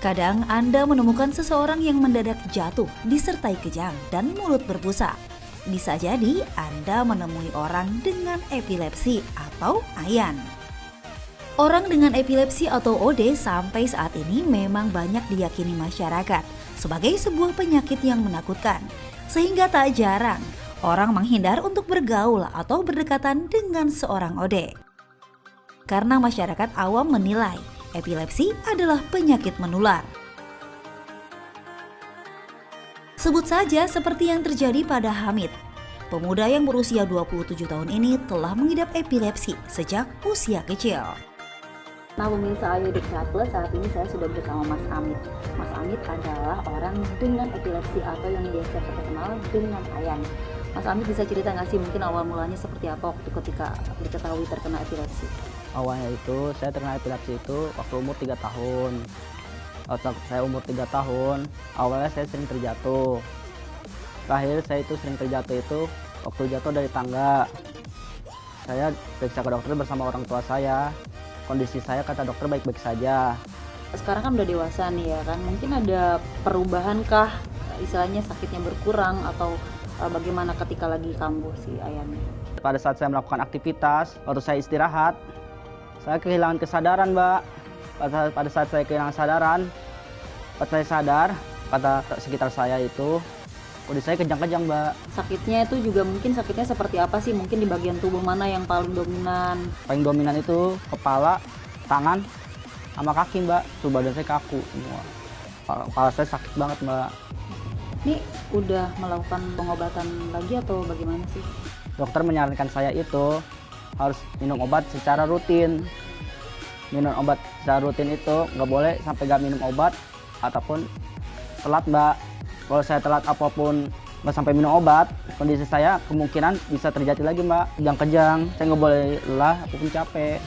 Kadang Anda menemukan seseorang yang mendadak jatuh disertai kejang dan mulut berbusa. Bisa jadi Anda menemui orang dengan epilepsi atau ayan. Orang dengan epilepsi atau OD sampai saat ini memang banyak diyakini masyarakat sebagai sebuah penyakit yang menakutkan. Sehingga tak jarang orang menghindar untuk bergaul atau berdekatan dengan seorang OD. Karena masyarakat awam menilai epilepsi adalah penyakit menular. Sebut saja seperti yang terjadi pada Hamid. Pemuda yang berusia 27 tahun ini telah mengidap epilepsi sejak usia kecil. Nah, pemirsa Ayu Diklat Plus, saat ini saya sudah bersama Mas Hamid. Mas Hamid adalah orang dengan epilepsi atau yang biasa kita kenal dengan ayan. Mas Hamid bisa cerita nggak sih mungkin awal mulanya seperti apa waktu ketika diketahui terkena epilepsi? Awalnya itu saya terkena epilepsi itu waktu umur 3 tahun. Waktu saya umur 3 tahun, awalnya saya sering terjatuh. Terakhir saya itu sering terjatuh itu waktu jatuh dari tangga. Saya periksa ke dokter bersama orang tua saya. Kondisi saya kata dokter baik-baik saja. Sekarang kan udah dewasa nih ya kan, mungkin ada perubahan kah, istilahnya sakitnya berkurang atau bagaimana ketika lagi kambuh si ayannya? Pada saat saya melakukan aktivitas, waktu saya istirahat, saya kehilangan kesadaran, Mbak. Pada saat saya kehilangan kesadaran, pas saya sadar, kata sekitar saya itu, kondisi saya kejang-kejang, Mbak. Sakitnya itu juga mungkin sakitnya seperti apa sih? Mungkin di bagian tubuh mana yang paling dominan? Paling dominan itu kepala, tangan, sama kaki, Mbak. Tuh badan saya kaku semua. Kepala saya sakit banget, Mbak. Ini udah melakukan pengobatan lagi atau bagaimana sih? Dokter menyarankan saya itu harus minum obat secara rutin. Minum obat secara rutin itu nggak boleh sampai nggak minum obat ataupun telat, Mbak. Kalau saya telat apapun nggak sampai minum obat, kondisi saya kemungkinan bisa terjadi lagi, Mbak. Kejang-kejang, saya nggak boleh lelah ataupun capek.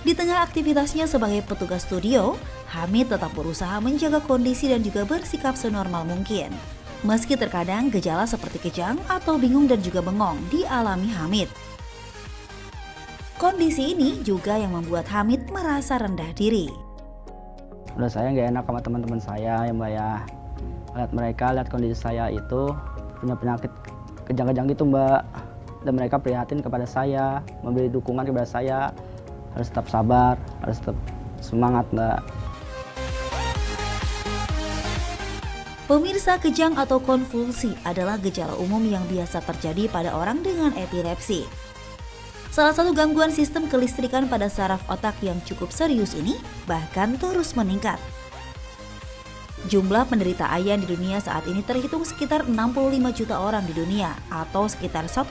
Di tengah aktivitasnya sebagai petugas studio, Hamid tetap berusaha menjaga kondisi dan juga bersikap senormal mungkin. Meski terkadang gejala seperti kejang atau bingung dan juga bengong dialami Hamid. Kondisi ini juga yang membuat Hamid merasa rendah diri. Udah saya nggak enak sama teman-teman saya ya, Mbak ya. Lihat mereka, lihat kondisi saya itu punya penyakit kejang-kejang gitu, Mbak. Dan mereka prihatin kepada saya, memberi dukungan kepada saya. Harus tetap sabar, harus tetap semangat, Mbak. Pemirsa, kejang atau konvulsi adalah gejala umum yang biasa terjadi pada orang dengan epilepsi. Salah satu gangguan sistem kelistrikan pada saraf otak yang cukup serius ini bahkan terus meningkat. Jumlah penderita ayan di dunia saat ini terhitung sekitar 65 juta orang di dunia atau sekitar 1%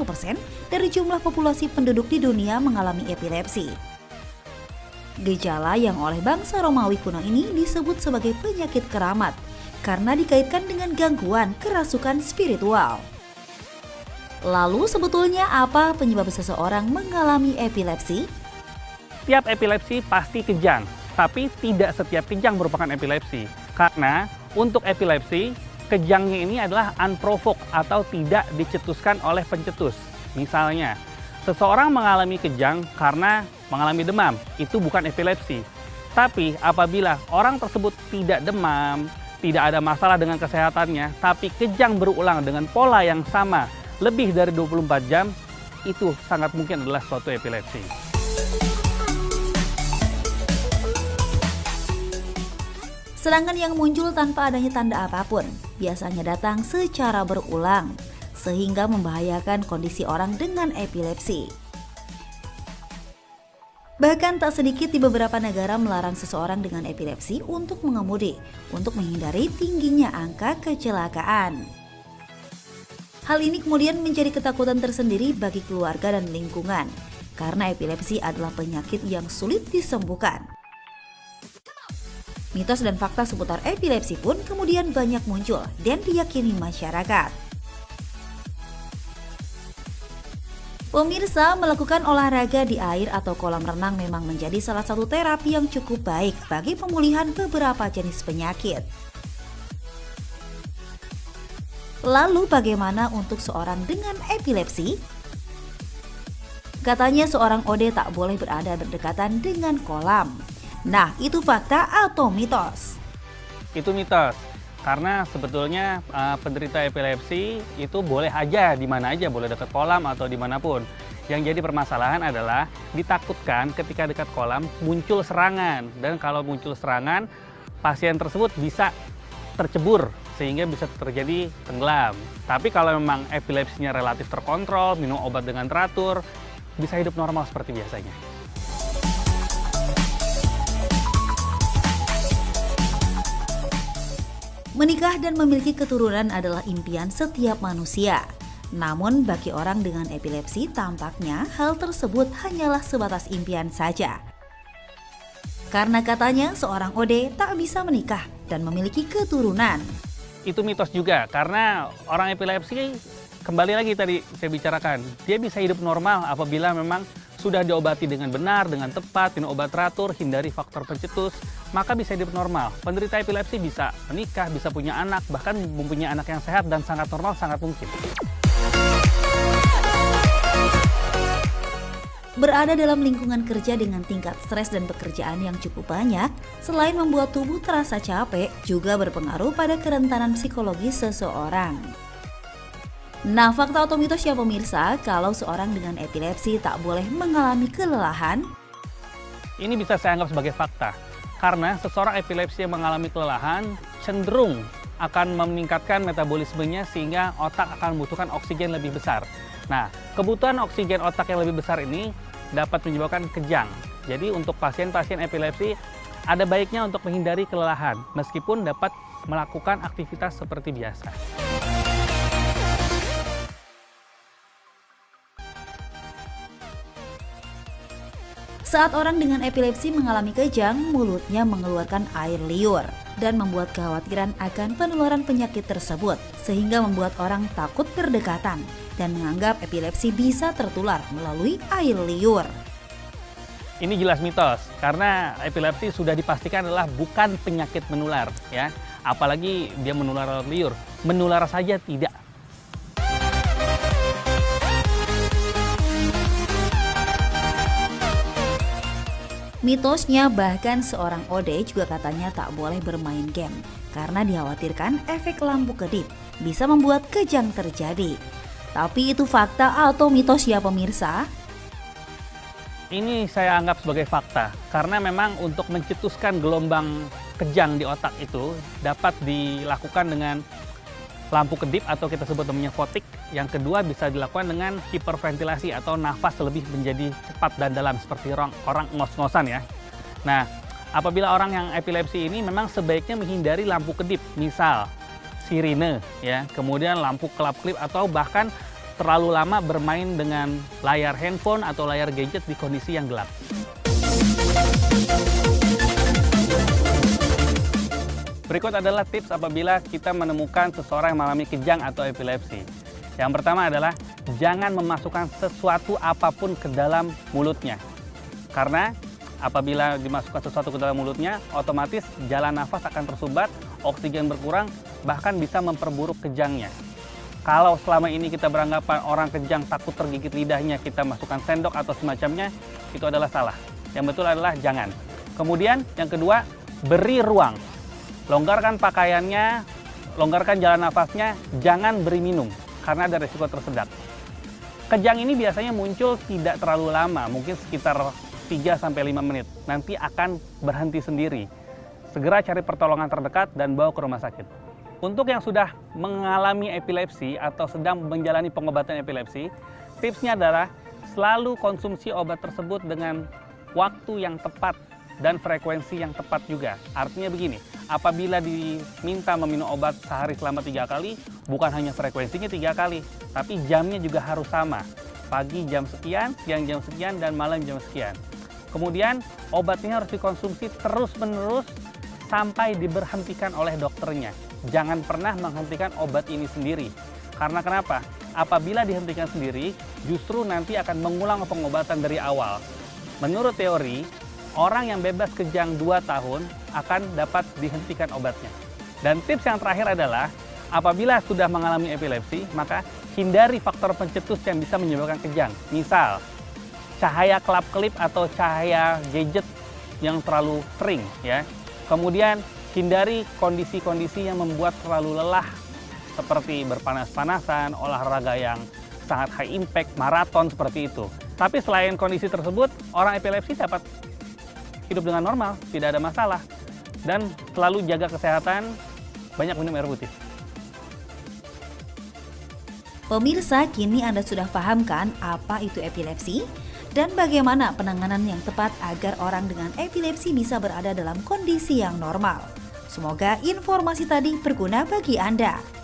dari jumlah populasi penduduk di dunia mengalami epilepsi. Gejala yang oleh bangsa Romawi kuno ini disebut sebagai penyakit keramat karena dikaitkan dengan gangguan kerasukan spiritual. Lalu sebetulnya apa penyebab seseorang mengalami epilepsi? Tiap epilepsi pasti kejang, tapi tidak setiap kejang merupakan epilepsi. Karena untuk epilepsi, kejangnya ini adalah unprovoked atau tidak dicetuskan oleh pencetus. Misalnya, seseorang mengalami kejang karena mengalami demam, itu bukan epilepsi. Tapi apabila orang tersebut tidak demam, tidak ada masalah dengan kesehatannya, tapi kejang berulang dengan pola yang sama, lebih dari 24 jam, itu sangat mungkin adalah suatu epilepsi. Serangan yang muncul tanpa adanya tanda apapun, biasanya datang secara berulang, sehingga membahayakan kondisi orang dengan epilepsi. Bahkan tak sedikit di beberapa negara melarang seseorang dengan epilepsi untuk mengemudi, untuk menghindari tingginya angka kecelakaan. Hal ini kemudian menjadi ketakutan tersendiri bagi keluarga dan lingkungan, karena epilepsi adalah penyakit yang sulit disembuhkan. Mitos dan fakta seputar epilepsi pun kemudian banyak muncul dan diyakini masyarakat. Pemirsa, melakukan olahraga di air atau kolam renang memang menjadi salah satu terapi yang cukup baik bagi pemulihan beberapa jenis penyakit. Lalu bagaimana untuk seorang dengan epilepsi? Katanya seorang OD tak boleh berada berdekatan dengan kolam. Nah, itu fakta atau mitos? Itu mitos. Karena sebetulnya penderita epilepsi itu boleh aja di mana aja, boleh dekat kolam atau dimanapun. Yang jadi permasalahan adalah ditakutkan ketika dekat kolam muncul serangan. Dan kalau muncul serangan, pasien tersebut bisa tercebur sehingga bisa terjadi tenggelam. Tapi kalau memang epilepsinya relatif terkontrol, minum obat dengan teratur, bisa hidup normal seperti biasanya. Menikah dan memiliki keturunan adalah impian setiap manusia. Namun bagi orang dengan epilepsi tampaknya hal tersebut hanyalah sebatas impian saja. Karena katanya seorang OD tak bisa menikah dan memiliki keturunan. Itu mitos juga, karena orang epilepsi, kembali lagi tadi saya bicarakan, dia bisa hidup normal apabila memang sudah diobati dengan benar, dengan tepat, minum obat teratur, hindari faktor pencetus, maka bisa hidup normal. Penderita epilepsi bisa menikah, bisa punya anak, bahkan mempunyai anak yang sehat dan sangat normal, sangat mungkin. Berada dalam lingkungan kerja dengan tingkat stres dan pekerjaan yang cukup banyak, selain membuat tubuh terasa capek, juga berpengaruh pada kerentanan psikologis seseorang. Nah, fakta atau mitos ya pemirsa, kalau seorang dengan epilepsi tak boleh mengalami kelelahan? Ini bisa saya anggap sebagai fakta, karena seseorang epilepsi yang mengalami kelelahan cenderung akan meningkatkan metabolismenya sehingga otak akan membutuhkan oksigen lebih besar. Nah, kebutuhan oksigen otak yang lebih besar ini dapat menyebabkan kejang. Jadi untuk pasien-pasien epilepsi ada baiknya untuk menghindari kelelahan meskipun dapat melakukan aktivitas seperti biasa. Saat orang dengan epilepsi mengalami kejang, mulutnya mengeluarkan air liur dan membuat kekhawatiran akan penularan penyakit tersebut, sehingga membuat orang takut berdekatan dan menganggap epilepsi bisa tertular melalui air liur. Ini jelas mitos, karena epilepsi sudah dipastikan adalah bukan penyakit menular, ya. Apalagi dia menular lewat liur, menular saja tidak. Mitosnya bahkan seorang OD juga katanya tak boleh bermain game karena dikhawatirkan efek lampu kedip bisa membuat kejang terjadi. Tapi itu fakta atau mitos ya pemirsa? Ini saya anggap sebagai fakta, karena memang untuk mencetuskan gelombang kejang di otak itu dapat dilakukan dengan lampu kedip atau kita sebut namanya fotik. Yang kedua bisa dilakukan dengan hiperventilasi atau nafas lebih menjadi cepat dan dalam seperti orang ngos-ngosan ya. Nah, apabila orang yang epilepsi ini memang sebaiknya menghindari lampu kedip, misal sirine ya, kemudian lampu kelap-kelip atau bahkan terlalu lama bermain dengan layar handphone atau layar gadget di kondisi yang gelap. Berikut adalah tips apabila kita menemukan seseorang yang mengalami kejang atau epilepsi. Yang pertama adalah jangan memasukkan sesuatu apapun ke dalam mulutnya. Karena apabila dimasukkan sesuatu ke dalam mulutnya, otomatis jalan nafas akan tersumbat, oksigen berkurang, bahkan bisa memperburuk kejangnya. Kalau selama ini kita beranggapan orang kejang takut tergigit lidahnya, kita masukkan sendok atau semacamnya, itu adalah salah. Yang betul adalah jangan. Kemudian yang kedua, beri ruang. Longgarkan pakaiannya, longgarkan jalan nafasnya, jangan beri minum, karena ada risiko tersedak. Kejang ini biasanya muncul tidak terlalu lama, mungkin sekitar 3-5 menit. Nanti akan berhenti sendiri. Segera cari pertolongan terdekat dan bawa ke rumah sakit. Untuk yang sudah mengalami epilepsi atau sedang menjalani pengobatan epilepsi, tipsnya adalah selalu konsumsi obat tersebut dengan waktu yang tepat dan frekuensi yang tepat juga. Artinya begini, apabila diminta meminum obat sehari selama 3 kali, bukan hanya frekuensinya 3 kali, tapi jamnya juga harus sama. Pagi jam sekian, siang jam sekian, dan malam jam sekian. Kemudian obatnya harus dikonsumsi terus-menerus sampai diberhentikan oleh dokternya. Jangan pernah menghentikan obat ini sendiri. Karena kenapa? Apabila dihentikan sendiri, justru nanti akan mengulang pengobatan dari awal. Menurut teori, orang yang bebas kejang 2 tahun akan dapat dihentikan obatnya. Dan tips yang terakhir adalah, apabila sudah mengalami epilepsi, maka hindari faktor pencetus yang bisa menyebabkan kejang. Misal, cahaya kelap-kelip atau cahaya gadget yang terlalu sering ya. Kemudian hindari kondisi-kondisi yang membuat terlalu lelah seperti berpanas-panasan, olahraga yang sangat high impact, maraton seperti itu. Tapi selain kondisi tersebut, orang epilepsi dapat hidup dengan normal, tidak ada masalah. Dan selalu jaga kesehatan, banyak minum air putih. Pemirsa, kini Anda sudah paham kan apa itu epilepsi? Dan bagaimana penanganan yang tepat agar orang dengan epilepsi bisa berada dalam kondisi yang normal. Semoga informasi tadi berguna bagi Anda.